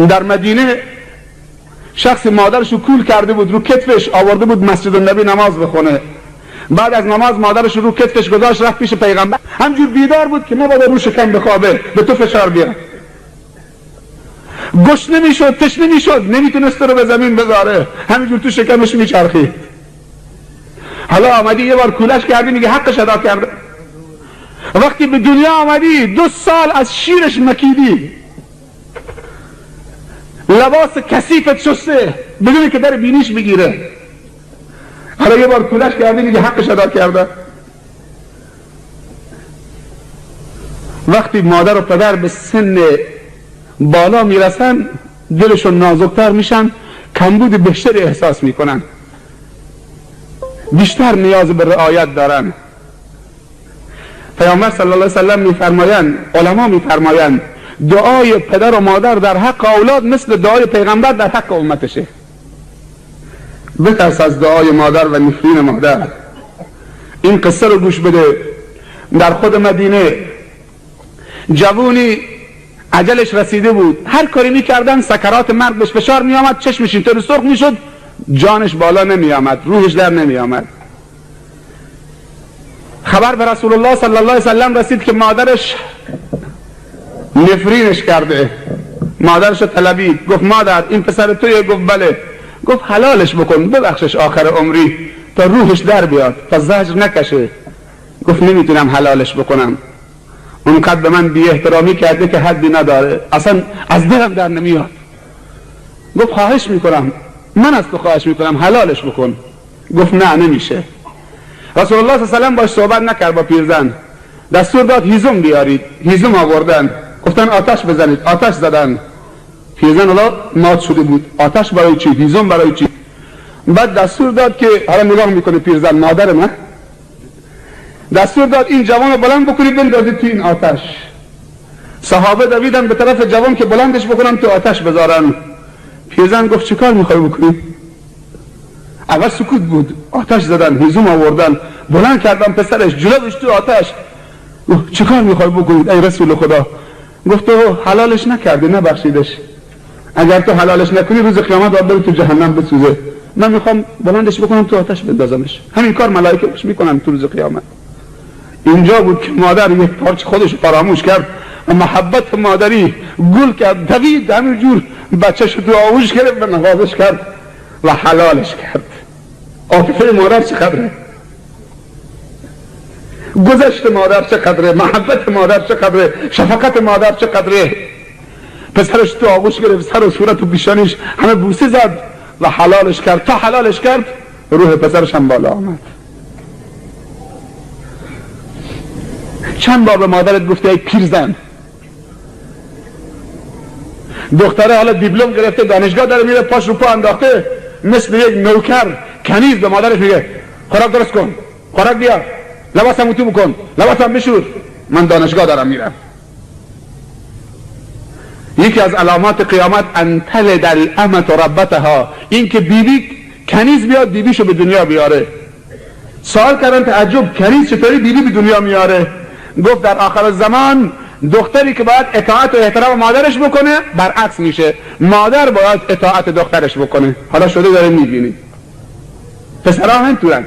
در مدینه شخص مادرش رو کول کرده بود، رو کتفش آورده بود مسجد النبی نماز بخونه. بعد از نماز مادرش رو کتفش گذاشت رفت پیش پیغمبر، همجور بیدار بود که نباید رو شکم بخوابه، به تو فشار بیاره. گشنه میشد، تشنه میشد، نمیتونست رو به زمین بذاره، همینجور تو شکمش میچرخید. حالا آمدی یه بار کولش کردی، میگه حقش ادا کرده. وقتی به دنیا آمدی 2 سال از شیرش مکیدی، لباس کثیفت شسته بدون که در بینیش بگیره. حالا یه بار کولش کردی، میگه حقش ادا کرده. وقتی مادر و پدر به سن بالا میرسن دلشون نازکتر میشن، کمبود بیشتری احساس میکنن، بیشتر نیاز به رعایت دارن. پیامبر صلی الله علیه وسلم میفرمایند، علما میفرمایند دعای پدر و مادر در حق اولاد مثل دعای پیغمبر در حق امتشه. بترس از دعای مادر و نفرین مادر. این قصه رو گوش بده. در خود مدینه جوونی اجلش رسیده بود، هر کاری میکردن سکرات مرگ بهش فشار میامد، چشمش اینطوری سرخ میشد، جانش بالا نمیامد، روحش در نمیامد. خبر به رسول الله صلی الله علیه وسلم رسید که مادرش نفرینش کرده. مادرش طلبید، گفت مادر این پسر تویه؟ گفت بله. گفت حلالش بکن، ببخشش آخر عمری تا روحش در بیاد، تا زجر نکشه. گفت نمیتونم حلالش بکنم، اونقدر به من بی احترامی کرده که حدی نداره، اصلا از دلم در نمیاد. گفت خواهش میکنم، من از تو خواهش میکنم حلالش بکن. گفت نه نمیشه. رسول الله صلی الله علیه و سلم باش صحبت نکرد با پیرزن، دستور داد هیزم بیارید. هیزم آوردن، گفتن آتش بزنید. آتش زدن. پیرزن حالا مات شده بود. آتش برای چی؟ هیزم برای چی؟ بعد دستور داد که، حالا نگاه میکنه پیرزن، مادر من، دستور داد این جوان رو بلند بکنید بندازید تو این آتش. صحابه دویدن به طرف جوان که بلندش بکنن تو آتش بذارن. پیرزن گفت چه کار میخوای بکنی؟ اول سکوت بود. آتش زدن، هیزم آوردن، بلند کردن پسرش، جلوش تو آتش. چه کار میخوای بکنید ای رسول خدا؟ گفت تو حلالش نکردی، نبخشیدش. اگر تو حلالش نکنی روز قیامت باید بری تو جهنم بسوزه. من میخوام بلندش بکنم تو آتش بندازمش. همین کار ملائکه میکنن تو روز قیامت. اینجا بود که مادر یک پارچه خودش فراموش کرد و محبت مادری گل کرد، دوید همینجور بچه‌شو تو آغوش گرفت و نوازش کرد و حلالش کرد. عاطفه مادر چقدره، گذشت مادر چقدره، محبت مادر چقدره، شفقت مادر چقدره. پسرش تو آغوش گرفت، سر و صورت و پیشانیش همه بوسه زد و حلالش کرد. تا حلالش کرد روح پسرش هم بالا آمد. چند بار به مادرت گفته ای پیرزن؟ دختره حالا دیپلم گرفته، دانشگاه داره میره، پاش رو پا انداخته، مثل یک نوکر کنیز به مادرش میگه خوراک درست کن، خوراک بیار، لباسم اتو بکن، لباسم بشور، من دانشگاه دارم میرم. یکی از علامات قیامت ان تلد الامة ربتها، این که بیبی کنیز بیاد بیبیشو به دنیا بیاره. سوال کردن تعجب، کنیز چطوری بیبی به دنیا میاره؟ گفت در آخر زمان دختری که باید اطاعت و احترام مادرش بکنه برعکس میشه، مادر باید اطاعت دخترش بکنه. حالا شده داره میبینی، پسرها همینطورن.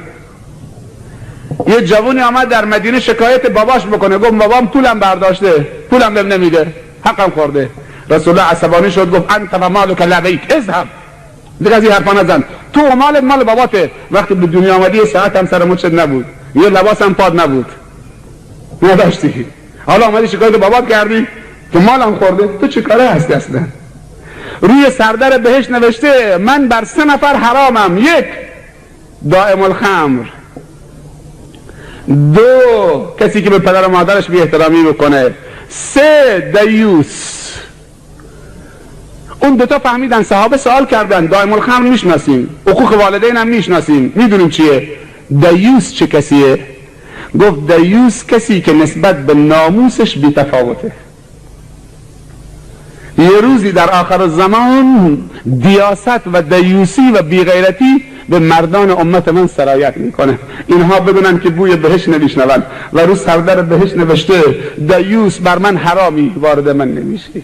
یه جوونی آمد در مدینه شکایت باباش بکنه، گفت بابام پولم برداشته، پولم بهم نمیده، حقم خورده. رسول الله عصبانی شد، گفت انت و مالک لابیک، اذهب، دیگه از این حرفا نزن، تو و مالت مال باباته. وقتی به دنیا آمدی ساعت هم سر مچت نبود، یه لباس هم پاد نبود، نداشتی. حالا آمدی شکایت بابات کردی که مالم خورده. تو چه کاره هستی اصلا؟ روی سردر بهشت نوشته من بر 3 نفر حرامم: 1 دائم الخمر، 2 کسی که به پدر و مادرش بی احترامی بکنه، 3 دیوس. اون 2 تا فهمیدن. صحابه سوال کردن دائم الخمر میشناسیم، حقوق والدین هم میشناسیم، میدونیم چیه. دیوس چه کسیه؟ گفت دیوس کسی که نسبت به ناموسش بی تفاوته. یه روزی در آخر زمان دیاست و دیوسی و بیغیرتی به مردان امت من سرایت میکنه. اینها بدونن که بوی بهشت نمیشنون و رو سردر بهشت نوشته دیوس بر من حرامی، وارد من نمیشی.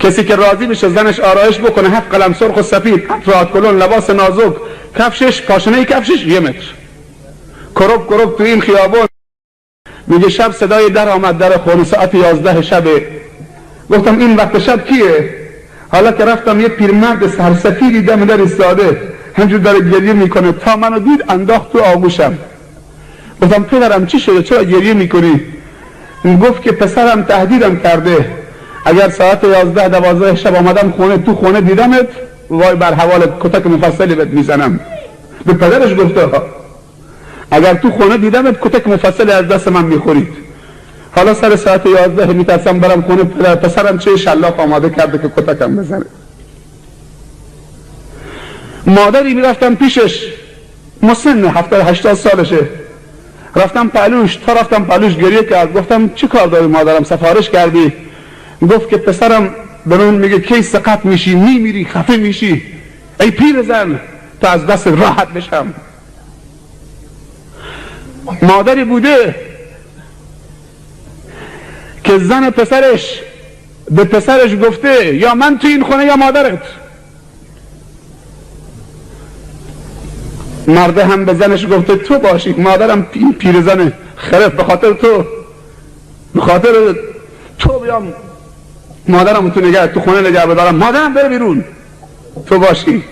کسی که راضی بشه زنش آرایش بکنه 7 قلم سرخ و سفید، افراد کلون، لباس نازک، کفشش پاشنه کفشش 1 متر، کروب کروب تو این خیابون. میگه شب صدای در آمد، در خونه، ساعت 11 شبه. گفتم این وقت شب کیه؟ حالا که رفتم یه پیرمرد سرسفیدی دم در ایستاده همجور داره گریه میکنه، تا منو دید انداخت تو آغوشم. گفتم پدرم چی شده، چرا گریه میکنی؟ گفت که پسرم تهدیدم کرده اگر ساعت 11 12 شب آمدم خونه، تو خونه دیدمت، وای بر حوالت کتک مفصلی بهت میزنم. به پدرش گفته اگر تو خونه دیدمت کتک مفصلی از دست من میخورید. حالا سر ساعت 11 میترسم برم خونه پسرم چه شلاق آماده کرده که کتکم بزنه. مادری میرفتم پیشش، مسن 70 80 سالشه، رفتم پلوش، تا رفتم پلوش گریه کرد. گفتم چی کار داری مادرم، سفارش کردی؟ گفت که پسرم به من میگه کی سقط میشی، میمیری، خفه میشی، ای پیر زن تا از دست راحت بشم. مادری بوده که زن پسرش به پسرش گفته یا من تو این خونه یا مادرت. مرده هم به زنش گفته تو باشی، مادرم این پیرزن خرف، به خاطر تو، به خاطر تو بیام مادرم تو خونه نگه بدارم، مادرم بره بیرون، تو باشی.